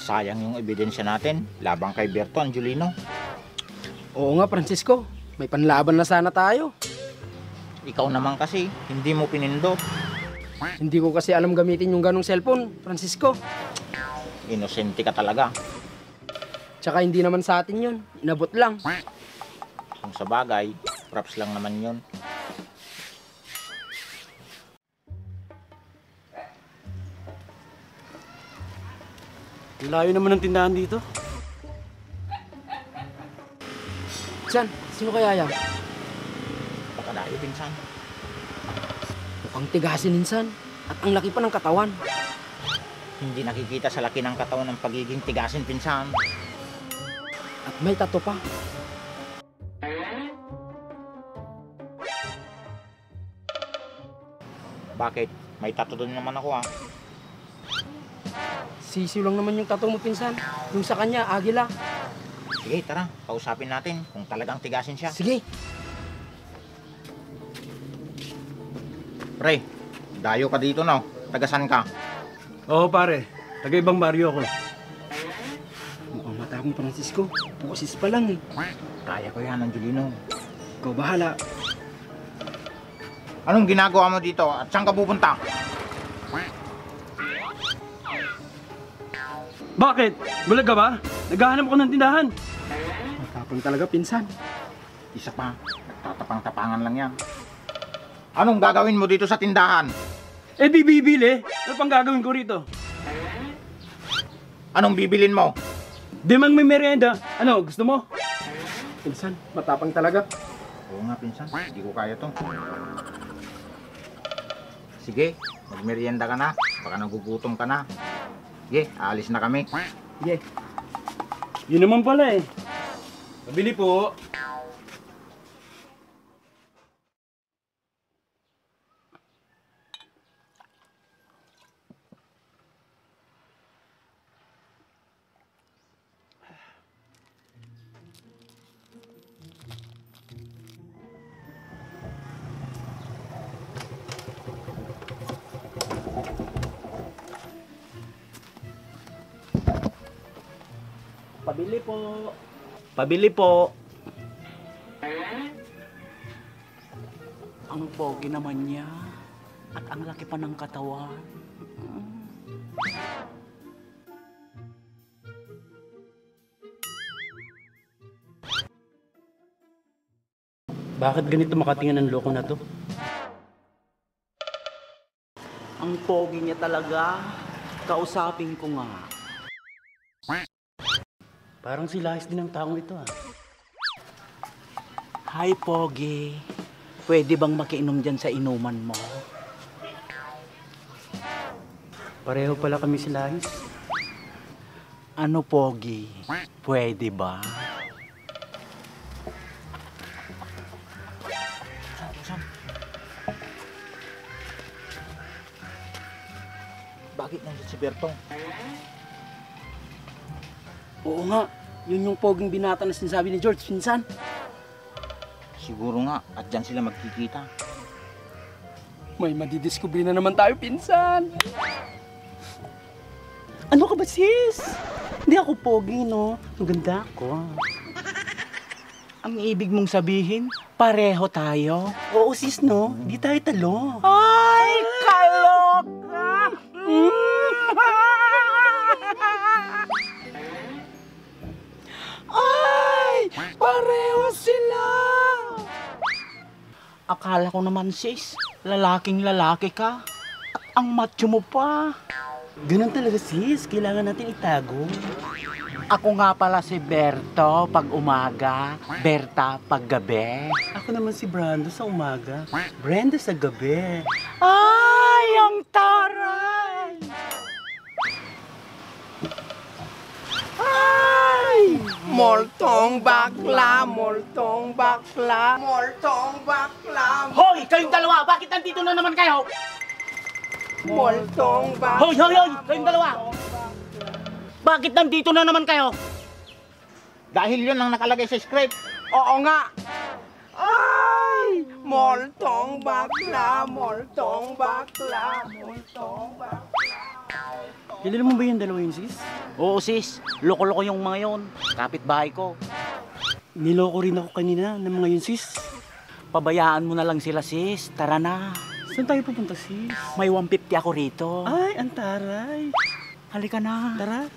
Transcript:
Sayang yung ebidensya natin labang kay Berto Angelino. Oo nga, Francisco. May panlaban na sana tayo. Ikaw naman kasi, hindi mo pinindot. Hindi ko kasi alam gamitin yung ganong cellphone, Francisco. Inosente ka talaga. Tsaka hindi naman sa atin yun. Inabot lang. Kung sa bagay, props lang naman yun. Layo naman ng tindahan dito. San, sino kaya yan? Pakalayo, pinsan. Mukhang tigasin insan. At ang laki pa ng katawan. Hindi nakikita sa laki ng katawan ng pagiging tigasin, pinsan. At may tato pa. Bakit? May tato doon naman ako ah. Sisiw lang naman yung tato mo, pinsan. Yung sa kanya, agila. Sige, tara. Kausapin natin kung talagang tigasin siya. Sige. Pre, dayo ka dito no. Tagasan ka? Oo pare, taga-ibang baryo ako. Mukhang matapang, Francisco. Pusis pa lang eh. Kaya ko yan, Angelino. Ikaw bahala. Anong ginagawa mo dito at saan ka pupunta? Bakit? Bulag ka ba? Naghahanap ako ng tindahan. Matapang talaga, pinsan. Isa pa, nagtatapang-tapangan lang yan. Anong gagawin mo dito sa tindahan? Eh di bibili. Ano pang gagawin ko rito? Anong bibilin mo? Di mang may merienda. Ano, gusto mo? Pinsan, matapang talaga. Oo nga, pinsan. Hindi ko kaya to. Sige, magmerienda ka na. Baka nagugutom ka na. Sige, aalis na kami. Sige. Yun naman pala eh. Pabili po. Pabili po. Pabili po. Ang pogi naman niya. At ang laki pa ng katawan. Bakit ganito makatingin ang loko na to? Ang pogi niya talaga. Kausapin ko nga. Parang si Lahis din ang taong ito ah. Hi, pogi. Pwede bang makiinom dyan sa inuman mo? Pareho pala kami si Lahis. Ano, pogi? Pwede ba? Bakit nandiyan si Bertong? Oo nga. Yun yung poging binata na sinasabi ni George, pinsan. Siguro nga, at dyan sila magkikita. May madidiscovery na naman tayo, pinsan. Ano ka ba, sis? Hindi ako pogi, no? Maganda ako. Ang ibig mong sabihin, pareho tayo? Oo, sis, no? Di tayo talo. Ay, kaloka! Ay, pareho sila! Akala ko naman, sis, lalaking lalaki ka. At ang macho mo pa. Ganun talaga sis, kailangan natin itago. Ako nga pala si Berto pag umaga, Berta pag gabi. Ako naman si Brando sa umaga, Brenda sa gabi. Ay, ang taray! Ay! Moltong bakla, moltong bakla, moltong bakla, Hoy, kayong dalawa, bakit nandito na naman kayo? moltong bakla. Hoy, hoy, hoy, kayong dalawa! Bakit nandito na naman kayo? Dahil yun ang nakalagay sa script. Oo nga. Ay! Moltong bakla, moltong bakla, moltong bakla. Kilala mo ba yung dalawa yun sis? Oo sis, loko-loko yung mga yon. Kapitbahay ko. Niloko rin ako kanina ng mga yun, sis. Pabayaan mo na lang sila sis. Tara na. Saan tayo pupunta, sis? May 150 ako rito. Ay, antaray. Halika na. Tara.